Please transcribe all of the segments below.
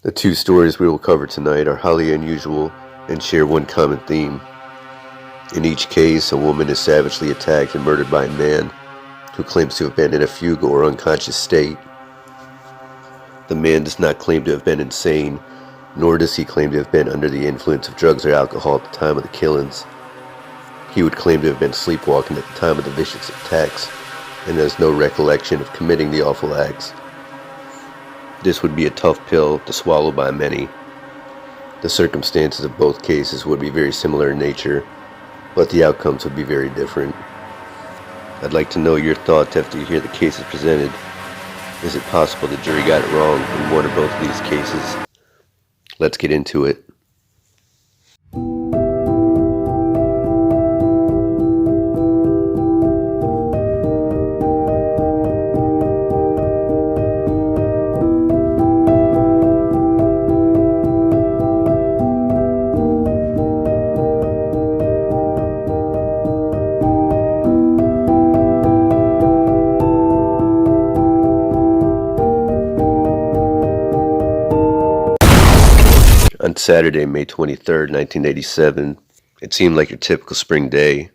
The two stories we will cover tonight are highly unusual and share one common theme. In each case, a woman is savagely attacked and murdered by a man who claims to have been in a fugue or unconscious state. The man does not claim to have been insane, nor does he claim to have been under the influence of drugs or alcohol at the time of the killings. He would claim to have been sleepwalking at the time of the vicious attacks and has no recollection of committing the awful acts. This would be a tough pill to swallow by many. The circumstances of both cases would be very similar in nature, but the outcomes would be very different. I'd like to know your thoughts after you hear the cases presented. Is it possible the jury got it wrong in one or both of these cases? Let's get into it. On Saturday, May 23rd, 1987, it seemed like your typical spring day.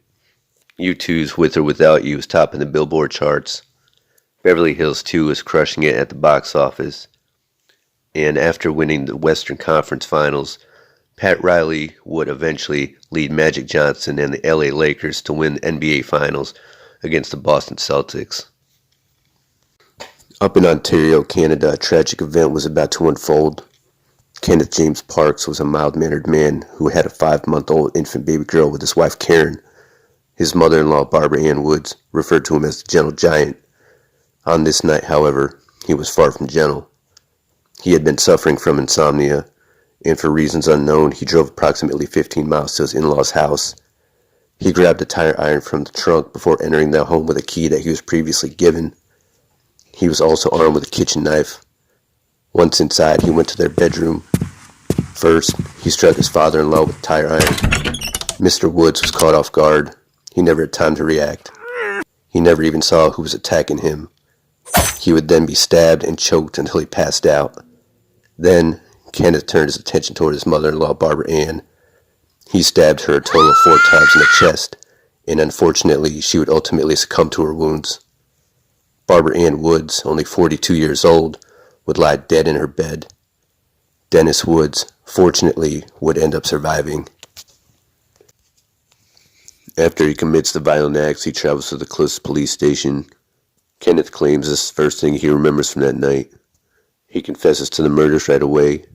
U2's With or Without You was topping the Billboard charts. Beverly Hills 2 was crushing it at the box office. And after winning the Western Conference Finals, Pat Riley would eventually lead Magic Johnson and the LA Lakers to win the NBA Finals against the Boston Celtics. Up in Ontario, Canada, a tragic event was about to unfold. Kenneth James Parks was a mild-mannered man who had a 5-month-old infant baby girl with his wife Karen. His mother-in-law, Barbara Ann Woods, referred to him as the Gentle Giant. On this night, however, he was far from gentle. He had been suffering from insomnia, and for reasons unknown, he drove approximately 15 miles to his in-laws' house. He grabbed a tire iron from the trunk before entering the home with a key that he was previously given. He was also armed with a kitchen knife. Once inside, he went to their bedroom. First, he struck his father-in-law with a tire iron. Mr. Woods was caught off guard. He never had time to react. He never even saw who was attacking him. He would then be stabbed and choked until he passed out. Then, Kenneth turned his attention toward his mother-in-law, Barbara Ann. He stabbed her a total of 4 times in the chest, and unfortunately, she would ultimately succumb to her wounds. Barbara Ann Woods, only 42 years old, would lie dead in her bed. Dennis Woods, fortunately, would end up surviving. After he commits the violent acts, he travels to the closest police station. Kenneth claims this is the first thing he remembers from that night. He confesses to the murders right away,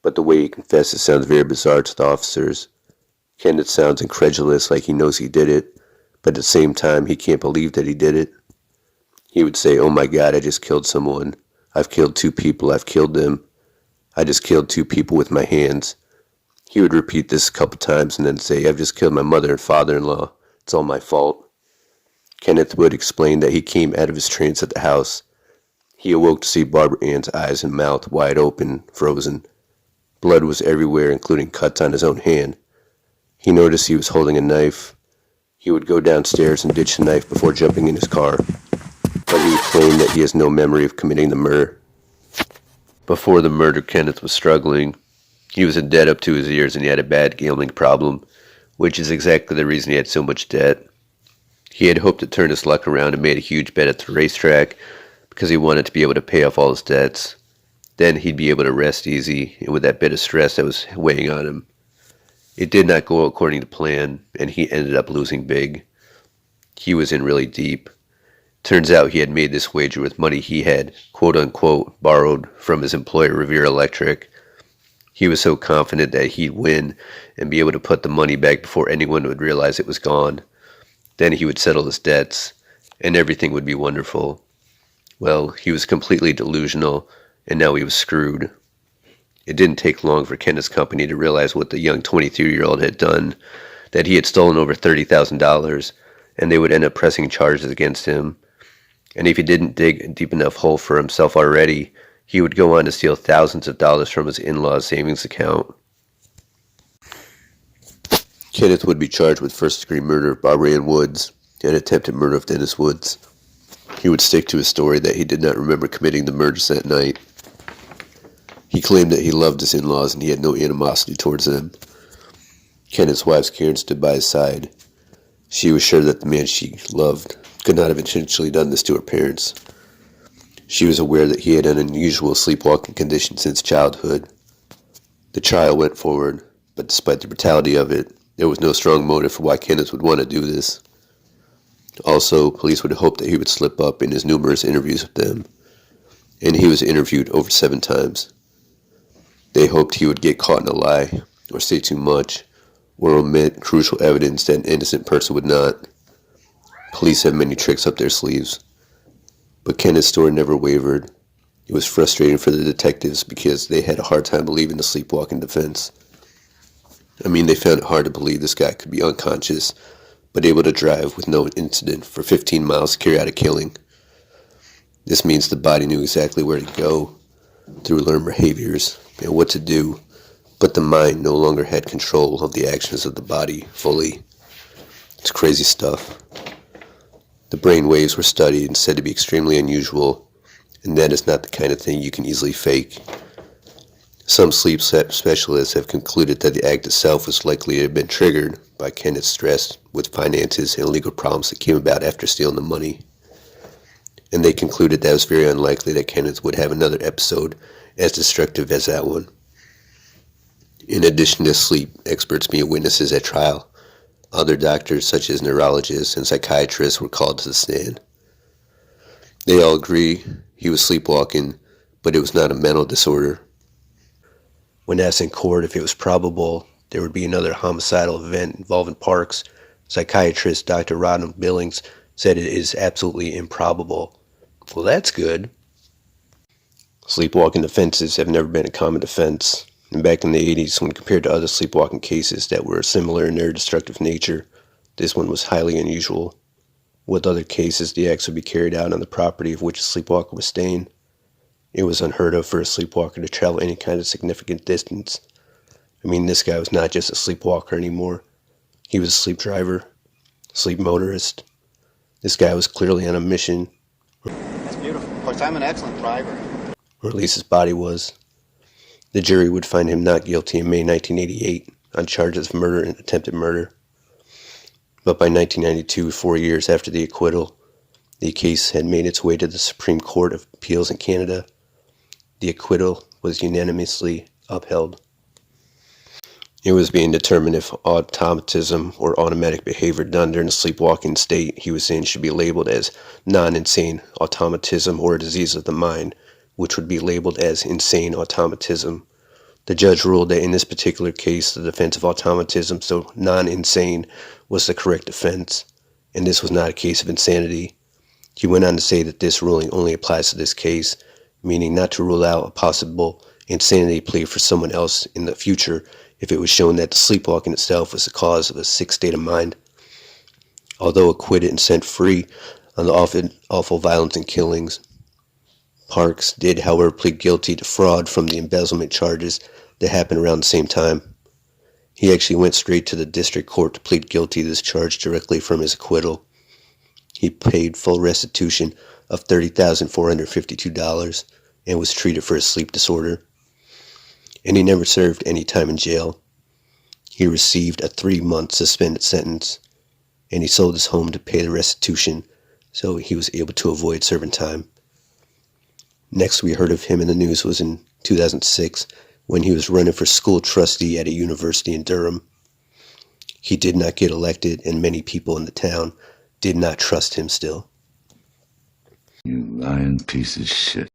but the way he confesses sounds very bizarre to the officers. Kenneth sounds incredulous, like he knows he did it, but at the same time, he can't believe that he did it. He would say, "Oh my God, I just killed someone. I've killed 2 people, I've killed them. I just killed 2 people with my hands." He would repeat this a couple times and then say, "I've just killed my mother and father-in-law. It's all my fault." Kenneth would explain that he came out of his trance at the house. He awoke to see Barbara Ann's eyes and mouth wide open, frozen. Blood was everywhere, including cuts on his own hand. He noticed he was holding a knife. He would go downstairs and ditch the knife before jumping in his car. But he would claim that he has no memory of committing the murder. Before the murder, Kenneth was struggling. He was in debt up to his ears and he had a bad gambling problem, which is exactly the reason he had so much debt. He had hoped to turn his luck around and made a huge bet at the racetrack because he wanted to be able to pay off all his debts. Then he'd be able to rest easy and with that bit of stress that was weighing on him. It did not go according to plan, and he ended up losing big. He was in really deep. Turns out he had made this wager with money he had, quote-unquote, borrowed from his employer, Revere Electric. He was so confident that he'd win and be able to put the money back before anyone would realize it was gone. Then he would settle his debts, and everything would be wonderful. Well, he was completely delusional, and now he was screwed. It didn't take long for Kenneth's company to realize what the young 23-year-old had done, that he had stolen over $30,000, and they would end up pressing charges against him. And if he didn't dig a deep enough hole for himself already, he would go on to steal thousands of dollars from his in-laws' savings account. Kenneth would be charged with first-degree murder of Barbara Ann Woods and attempted murder of Dennis Woods. He would stick to his story that he did not remember committing the murders that night. He claimed that he loved his in-laws and he had no animosity towards them. Kenneth's wife's Karen stood by his side. She was sure that the man she loved could not have intentionally done this to her parents. She was aware that he had an unusual sleepwalking condition since childhood. The trial went forward, but despite the brutality of it, there was no strong motive for why Kenneth would want to do this. Also, police would hope that he would slip up in his numerous interviews with them, and he was interviewed over 7 times. They hoped he would get caught in a lie, or say too much, or omit crucial evidence that an innocent person would not. Police have many tricks up their sleeves, but Kenneth's story never wavered. It was frustrating for the detectives because they had a hard time believing the sleepwalking defense. They found it hard to believe this guy could be unconscious, but able to drive with no incident for 15 miles to carry out a killing. This means the body knew exactly where to go through learned behaviors and what to do, but the mind no longer had control of the actions of the body fully. It's crazy stuff. The brain waves were studied and said to be extremely unusual, and that is not the kind of thing you can easily fake. Some sleep specialists have concluded that the act itself was likely to have been triggered by Kenneth's stress with finances and legal problems that came about after stealing the money. And they concluded that it was very unlikely that Kenneth would have another episode as destructive as that one. In addition to sleep experts being witnesses at trial, other doctors such as neurologists and psychiatrists were called to the stand. They all agree he was sleepwalking, but it was not a mental disorder. When asked in court if it was probable there would be another homicidal event involving Parks, psychiatrist Dr. Rodham Billings said it is absolutely improbable. Well, that's good. Sleepwalking offenses have never been a common defense, and back in the 80s, when compared to other sleepwalking cases that were similar in their destructive nature, this one was highly unusual. With other cases, the acts would be carried out on the property of which a sleepwalker was staying. It was unheard of for a sleepwalker to travel any kind of significant distance. This guy was not just a sleepwalker anymore. He was a sleep driver, sleep motorist. This guy was clearly on a mission. That's beautiful. Of course, I'm an excellent driver. Or at least his body was. The jury would find him not guilty in May 1988 on charges of murder and attempted murder. But by 1992, 4 years after the acquittal, the case had made its way to the Supreme Court of Appeals in Canada. The acquittal was unanimously upheld. It was being determined if automatism or automatic behavior done during the sleepwalking state he was in should be labeled as non-insane automatism or a disease of the mind, which would be labeled as insane automatism. The judge ruled that in this particular case, the defense of automatism, so non-insane, was the correct defense, and this was not a case of insanity. He went on to say that this ruling only applies to this case, meaning not to rule out a possible insanity plea for someone else in the future if it was shown that the sleepwalking itself was the cause of a sick state of mind. Although acquitted and sent free on the awful violence and killings, Parks did, however, plead guilty to fraud from the embezzlement charges that happened around the same time. He actually went straight to the district court to plead guilty to this charge directly from his acquittal. He paid full restitution of $30,452 and was treated for his sleep disorder. And he never served any time in jail. He received a 3-month suspended sentence, and he sold his home to pay the restitution, so he was able to avoid serving time. Next we heard of him in the news was in 2006 when he was running for school trustee at a university in Durham. He did not get elected, and many people in the town did not trust him still. You lying piece of shit.